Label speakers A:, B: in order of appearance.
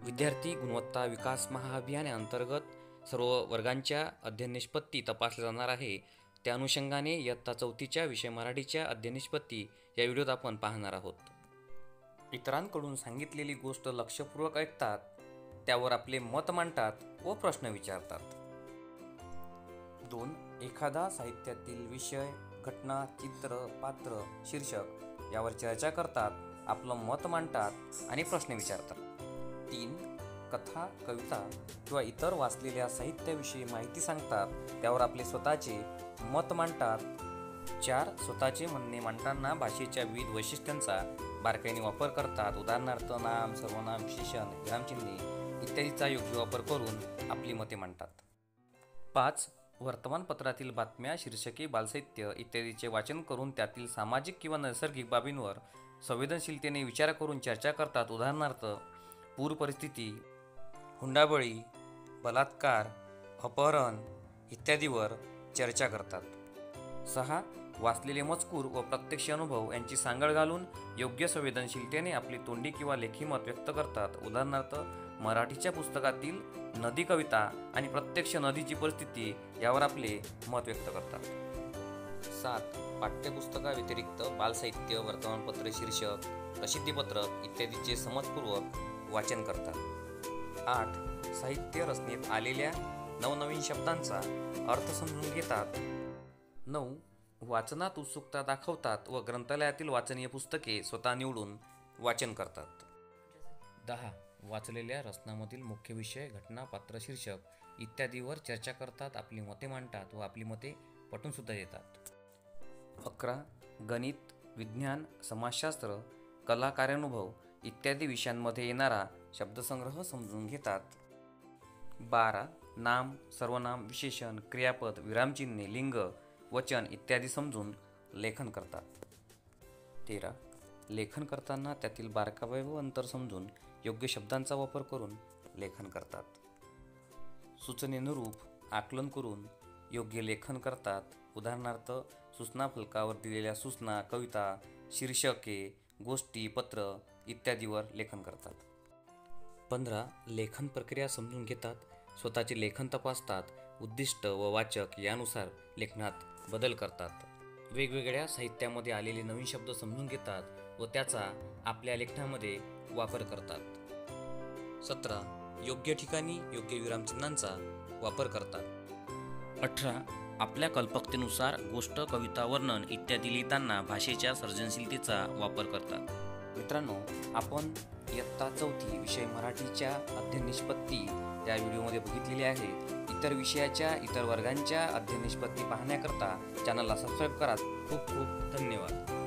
A: विद्यार्थी गुणवत्ता विकास महाअभियानाअंतर्गत सर्व वर्गांच्या अध्ययन निष्पत्ती तपासल्या जाणार आहे. त्या अनुषंगाने इयत्ता 4च्या विषय मराठीच्या अध्ययन निष्पत्ती या व्हिडिओत आपण पाहणार आहोत. इतरांकडून सांगितलेली गोष्ट लक्षपूर्वक ऐकतात, त्यावर आपले मत मांडतात व प्रश्न विचारतात. 2. एखादा साहित्यातील विषय, घटना, चित्र, पात्र, शीर्षक यावर चर्चा करतात, आपलं मत मांडतात आणि प्रश्न विचारतात. 3. कथा, कविता किंवा इतर वाचलेल्या साहित्याविषयी माहिती सांगतात, त्यावर आपले स्वतःचे मत मांडतात. 4. स्वतःचे म्हणणे मांडताना भाषेच्या विविध वैशिष्ट्यांचा बारकाईने वापर करतात. उदाहरणार्थ नाम, सर्वनाम, विशेषण, विरामचिन्हे इत्यादीचा योग्य वापर करून आपली मते मांडतात. 5. वर्तमानपत्रातील बातम्या, शीर्षके, बालसाहित्य इत्यादीचे वाचन करून त्यातील सामाजिक किंवा नैसर्गिक बाबींवर संवेदनशीलतेने विचार करून चर्चा करतात. उदाहरणार्थ पूर परिस्थिती, हुंडाबळी, बलात्कार, अपहरण इत्यादीवर चर्चा करतात. 6. वाचलेले मजकूर व प्रत्यक्ष अनुभव यांची सांगड घालून योग्य संवेदनशीलतेने आपली तोंडी किंवा लेखी मत व्यक्त करतात. उदाहरणार्थ मराठीच्या पुस्तकातील नदी कविता आणि प्रत्यक्ष नदीची परिस्थिती यावर आपले मत व्यक्त करतात. 7. पाठ्यपुस्तकाव्यतिरिक्त बालसाहित्य, वर्तमानपत्रे, शीर्षक, प्रसिद्धीपत्रक इत्यादीचे समजपूर्वक वाचन करतात. 8. साहित्य रचनेत आलेल्या नवनवीन शब्दांचा अर्थ समजून घेतात. 9. वाचनात उत्सुकता दाखवतात व ग्रंथालयातील वाचनीय पुस्तके स्वतः निवडून वाचन करतात. 10. वाचलेल्या रचनामधील मुख्य विषय, घटना, पात्र, शीर्षक इत्यादीवर चर्चा करतात, आपली मते मांडतात व आपली मते पटवून सुद्धा देतात. 11. गणित, विज्ञान, समाजशास्त्र, कला, कार्यानुभव इत्यादी विषयांमध्ये येणारा शब्दसंग्रह समजून घेतात. 12. नाम, सर्वनाम, विशेषण, क्रियापद, विरामचिन्हे, लिंग, वचन इत्यादी समजून लेखन करतात. 13. लेखन करताना त्यातील बारकावे व अंतर समजून योग्य शब्दांचा वापर करून लेखन करतात. सूचनेनुरूप आकलन करून योग्य लेखन करतात. उदाहरणार्थ सूचना फलकावर दिलेल्या सूचना, कविता, शीर्षके, गोष्टी, पत्र इत्यादीवर लेखन करतात. 15. लेखन प्रक्रिया समजून घेतात, स्वतःचे लेखन तपासतात, उद्दिष्ट व वाचक यानुसार लेखनात बदल करतात. वेगवेगळ्या साहित्यामध्ये आलेले नवीन शब्द समजून घेतात व त्याचा आपल्या लेखनामध्ये वापर करतात. 17. योग्य ठिकाणी योग्य विरामचिन्हांचा वापर करतात. 18. आपल्या कल्पकतेनुसार गोष्ट, कविता, वर्णन इत्यादी लिहिताना भाषेच्या सर्जनशीलतेचा वापर करतात. मित्रांनो, आपण इयत्ता 4 विषय मराठीच्या अध्ययन निष्पत्ती त्या व्हिडिओमध्ये बघितलेली आहे. इतर विषयाच्या, इतर वर्गांच्या अध्ययन निष्पत्ती पाहण्याकरता चॅनलला सबस्क्राईब करा. खूप खूप धन्यवाद.